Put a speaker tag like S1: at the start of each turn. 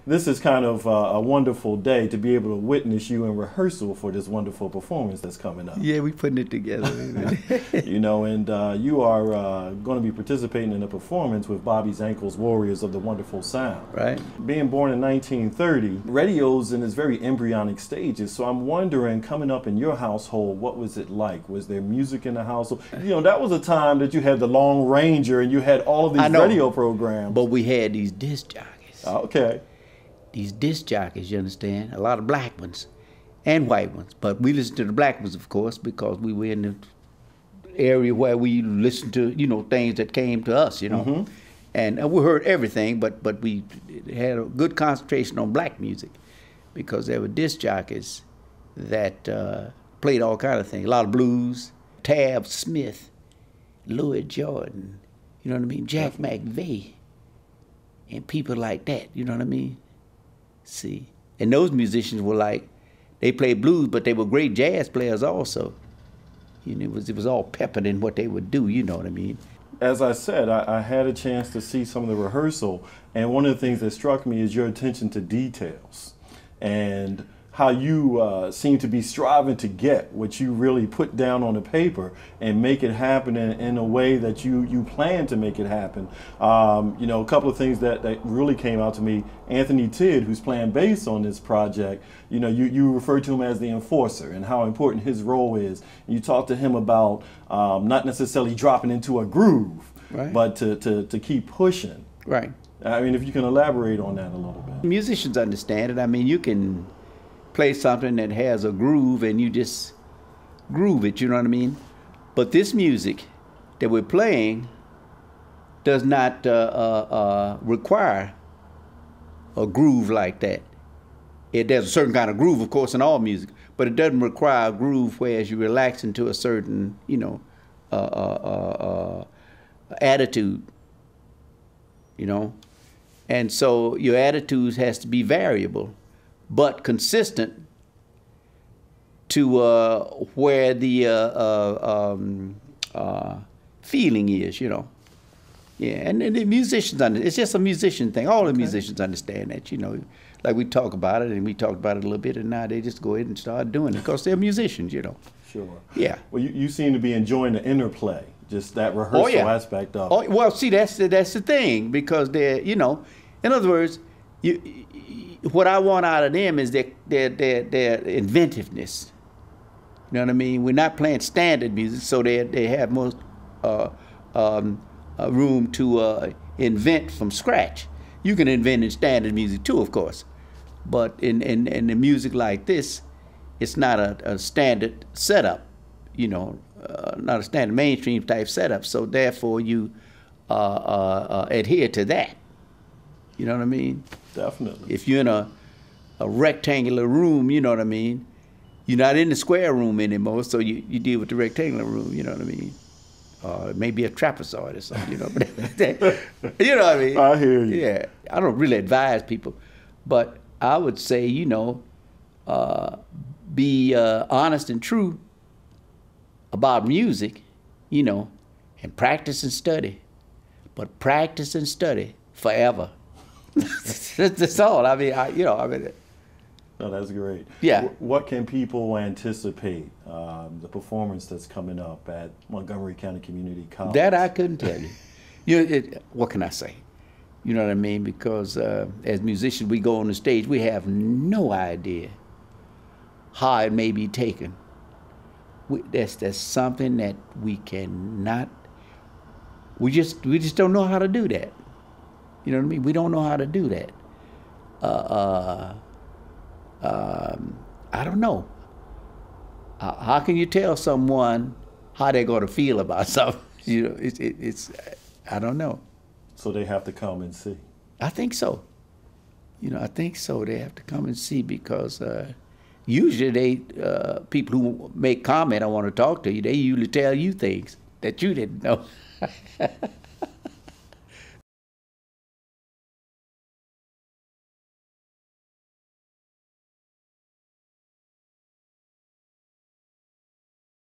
S1: this is kind of a wonderful day to be able to witness you in rehearsal for this wonderful performance that's coming up.
S2: Yeah, we putting it together.
S1: You know, and you are going to be participating in a performance with Bobby Zankel Warriors of the Wonderful Sound.
S2: Right.
S1: Being born in 1930, radio's in its very embryonic stages, so I'm wondering, coming up in your household, what was it like? Was there music in the household? You know, that was a time that you had the Long Ranger and you had all of these radio programs.
S2: But we had these disc jockeys.
S1: Okay.
S2: These disc jockeys, you understand? A lot of black ones and white ones. But we listened to the black ones, of course, because we were in the area where we listened to, you know, things that came to us, you know. Mm-hmm. And we heard everything, but we had a good concentration on black music because there were disc jockeys that played all kind of things. A lot of blues, Tab Smith, Louis Jordan, you know what I mean? Jack McVeigh, and people like that, you know what I mean? See, and those musicians were like, they played blues, but they were great jazz players also. You know, it was all peppered in what they would do, you know what I mean?
S1: As I said, I had a chance to see some of the rehearsal, and one of the things that struck me is your attention to details and how you seem to be striving to get what you really put down on the paper and make it happen in a way that you plan to make it happen. You know, a couple of things that really came out to me. Anthony Tidd, who's playing bass on this project, you know, you refer to him as the enforcer and how important his role is. And you talk to him about not necessarily dropping into a groove, right, but to keep pushing.
S2: Right.
S1: I mean, if you can elaborate on that a little bit.
S2: Musicians understand it. I mean, you can play something that has a groove and you just groove it, you know what I mean? But this music that we're playing does not require a groove like that. There's a certain kind of groove, of course, in all music, but it doesn't require a groove whereas you relax into a certain, you know, attitude, you know? And so your attitude has to be variable, but consistent to where the feeling is, you know. Yeah, and the musicians, it's just a musician thing. All the musicians understand that, you know. Like we talk about it, and we talked about it a little bit, and now they just go ahead and start doing it because they're musicians, you know.
S1: Sure.
S2: Yeah.
S1: Well, you seem to be enjoying the interplay, just that rehearsal aspect of it.
S2: Well, see, that's the thing, because they're, you know, in other words, what I want out of them is their inventiveness. You know what I mean? We're not playing standard music, so they have most room to invent from scratch. You can invent in standard music too, of course, but in the music like this, it's not a standard setup. You know, not a standard mainstream type setup. So therefore, you adhere to that. You know what I mean?
S1: Definitely.
S2: If you're in a rectangular room, you know what I mean? You're not in the square room anymore, so you deal with the rectangular room, you know what I mean? Maybe a trapezoid or something, you know? You know what I mean?
S1: I hear you.
S2: Yeah. I don't really advise people, but I would say, you know, be honest and true about music, you know, and practice and study. But practice and study forever. That's all. I mean,
S1: No, that's great.
S2: Yeah.
S1: What can people anticipate, the performance that's coming up at Montgomery County Community College?
S2: That I couldn't tell you. What can I say? You know what I mean? Because as musicians, we go on the stage, we have no idea how it may be taken. That's something that we cannot. We just don't know how to do that. You know what I mean? We don't know how to do that. I don't know. How can you tell someone how they're going to feel about something? You know, it's I don't know.
S1: So they have to come and see.
S2: I think so. You know, I think so. They have to come and see because usually people who make comment, I want to talk to you, they usually tell you things that you didn't know.